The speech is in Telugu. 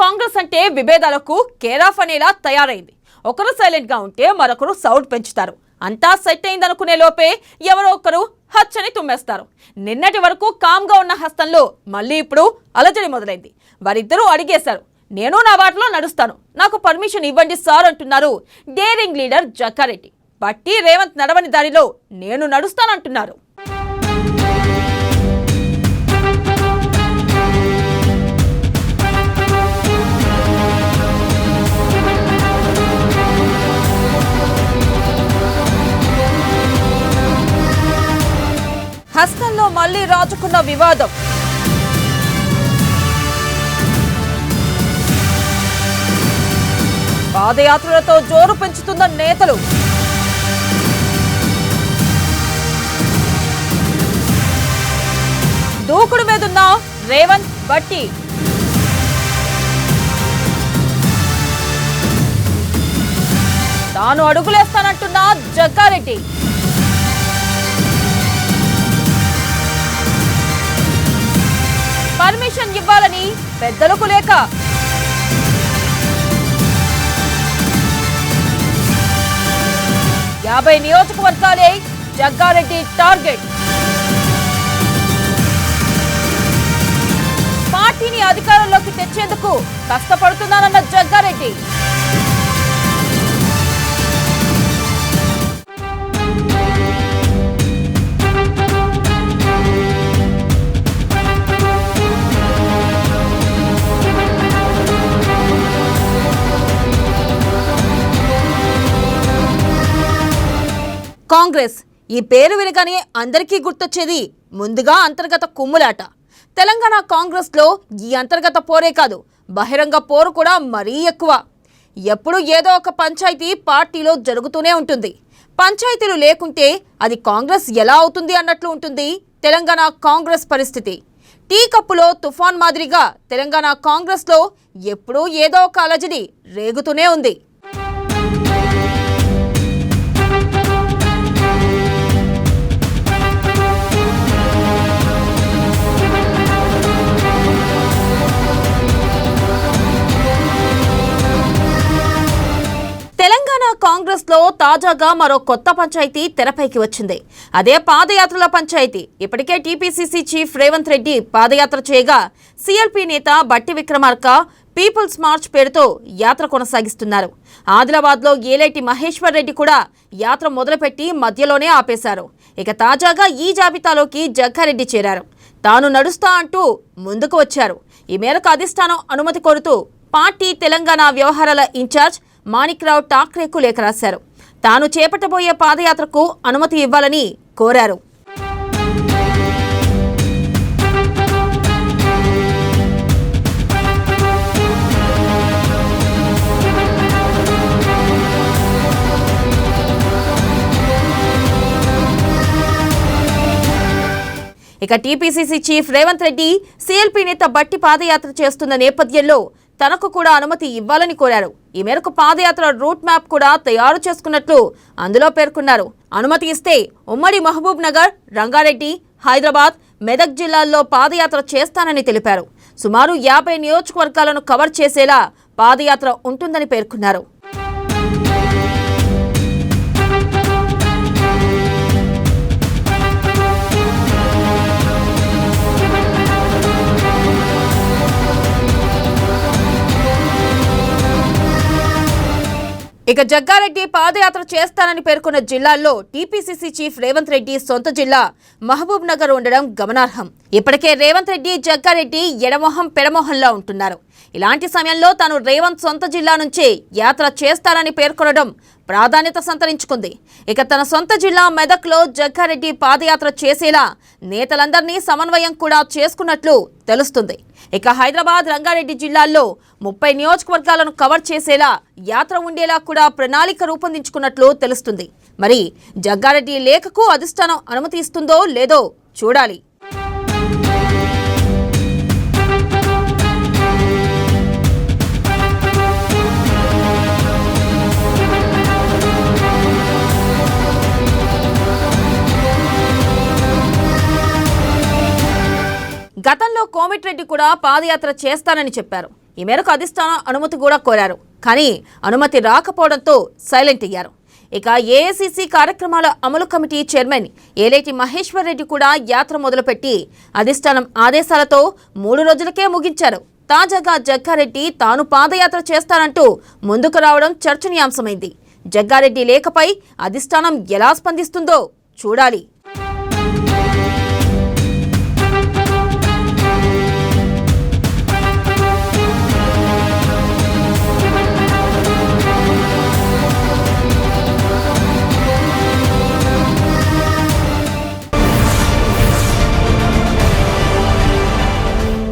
కాంగ్రెస్ అంటే విభేదాలకు కేర్ ఆఫ్ అనేలా తయారైంది. ఒకరు సైలెంట్ గా ఉంటే మరొకరు సౌండ్ పెంచుతారు. అంతా సెట్ అయిందనుకునే లోపే ఎవరో ఒకరు హచ్చని తుమ్మేస్తారు. నిన్నటి వరకు కామ్గా ఉన్న హస్తంలో మళ్ళీ ఇప్పుడు అలజడి మొదలైంది. వారిద్దరూ అడిగేశారు, నేను నా వాటిలో నడుస్తాను, నాకు పర్మిషన్ ఇవ్వండి సార్ అంటున్నారు డేరింగ్ లీడర్ జగ్గారెడ్డి. బట్టి రేవంత్ నడవని దారిలో నేను నడుస్తానంటున్నారు. హస్తంలో మళ్లీ రాజుకున్న వివాదం. పాదయాత్రలతో జోరు పెంచుతున్న నేతలు. దూకుడు మీదున్న రేవంత్ బట్టి. తాను అడుగులేస్తానంటున్న జగ్గారెడ్డి. పర్మిషన్ ఇవ్వాలని పెద్దలకు లేక యాభై నియోజకవర్గాలే జగ్గారెడ్డి టార్గెట్. పార్టీని అధికారంలోకి తెచ్చేందుకు కష్టపడుతున్నానన్న జగ్గారెడ్డి. కాంగ్రెస్ ఈ పేరు వినగానే అందరికీ గుర్తొచ్చేది ముందుగా అంతర్గత కుమ్ములాట. తెలంగాణ కాంగ్రెస్లో ఈ అంతర్గత పోరే కాదు, బహిరంగ పోరు కూడా మరీ ఎక్కువ. ఎప్పుడు ఏదో ఒక పంచాయతీ పార్టీలో జరుగుతూనే ఉంటుంది. పంచాయతీలు లేకుంటే అది కాంగ్రెస్ ఎలా అవుతుంది అన్నట్లు ఉంటుంది తెలంగాణ కాంగ్రెస్ పరిస్థితి. టీ కప్పులో తుఫాన్ మాదిరిగా తెలంగాణ కాంగ్రెస్లో ఎప్పుడూ ఏదో ఒక అలజడి రేగుతూనే ఉంది. తెలంగాణ కాంగ్రెస్ లో తాజాగా మరో కొత్త పంచాయతీ తెరపైకి వచ్చింది. అదే పాదయాత్రల పంచాయతీ. ఇప్పటికే టీపీసీసీ చీఫ్ రేవంత్ రెడ్డి పాదయాత్ర చేయగా సీఎల్పీ నేత బట్టి విక్రమార్క పీపుల్స్ మార్చ్ పేరుతో యాత్ర కొనసాగిస్తున్నారు. ఆదిలాబాద్ లో ఏలేటి మహేశ్వర్ రెడ్డి కూడా యాత్ర మొదలుపెట్టి మధ్యలోనే ఆపేశారు. ఇక తాజాగా ఈ జాబితాలోకి జగ్గారెడ్డి చేరారు. తాను నడుస్తా అంటూ ముందుకు వచ్చారు. ఈ మేరకు అధిష్టానం అనుమతి కోరుతూ పార్టీ తెలంగాణ వ్యవహారాల ఇన్ఛార్జ్ మాణిక్రావు ఠాక్రేకు లేఖ రాశారు. తాను చేపట్టబోయే పాదయాత్రకు అనుమతి ఇవ్వాలని కోరారు. ఇక TPCC chief Revanth Reddy CLP నేత బట్టి పాదయాత్ర చేస్తున్న నేపథ్యంలో తనకు కూడా అనుమతి ఇవ్వాలని కోరారు. ఈ మేరకు పాదయాత్ర రూట్ మ్యాప్ కూడా తయారు చేసుకున్నట్లు అందులో పేర్కొన్నారు. అనుమతి ఇస్తే ఉమ్మడి మహబూబ్ నగర్, రంగారెడ్డి, హైదరాబాద్, మెదక్ జిల్లాల్లో పాదయాత్ర చేస్తానని తెలిపారు. సుమారు 50 నియోజకవర్గాలను కవర్ చేసేలా పాదయాత్ర ఉంటుందని పేర్కొన్నారు. ఇక జగ్గారెడ్డి పాదయాత్ర చేస్తానని పేర్కొన్న జిల్లాల్లో టీపీసీసీ చీఫ్ రేవంత్ రెడ్డి సొంత జిల్లా మహబూబ్ నగర్ ఉండడం గమనార్హం. ఇప్పటికే రేవంత్ రెడ్డి జగ్గారెడ్డి ఎడమొహం పెడమొహంలా ఉంటున్నారు. ఇలాంటి సమయంలో తాను రేవంత్ సొంత జిల్లా నుంచే యాత్ర చేస్తానని పేర్కొనడం ప్రాధాన్యత సంతరించుకుంది. ఇక తన సొంత జిల్లా మెదక్లో జగ్గారెడ్డి పాదయాత్ర చేసేలా నేతలందరినీ సమన్వయం కూడా చేసుకున్నట్లు తెలుస్తుంది. ఇక హైదరాబాద్, రంగారెడ్డి జిల్లాల్లో 30 నియోజకవర్గాలను కవర్ చేసేలా యాత్ర ఉండేలా కూడా ప్రణాళిక రూపొందించుకున్నట్లు తెలుస్తుంది. మరి జగ్గారెడ్డి లేఖకు అధిష్టానం అనుమతి ఇస్తుందో లేదో చూడాలి. గతంలో కోమటిరెడ్డి కూడా పాదయాత్ర చేస్తానని చెప్పారు. ఈ మేరకు అధిష్టానం అనుమతి కూడా కోరారు. కానీ అనుమతి రాకపోవడంతో సైలెంట్ అయ్యారు. ఇక ఏఐసీసీ కార్యక్రమాల అమలు కమిటీ చైర్మన్ ఏలేటి మహేశ్వర్ రెడ్డి కూడా యాత్ర మొదలుపెట్టి అధిష్టానం ఆదేశాలతో 3 రోజులకే ముగించారు. తాజాగా జగ్గారెడ్డి తాను పాదయాత్ర చేస్తానంటూ ముందుకు రావడం చర్చనీయాంశమైంది. జగ్గారెడ్డి లేఖపై అధిష్టానం ఎలా స్పందిస్తుందో చూడాలి.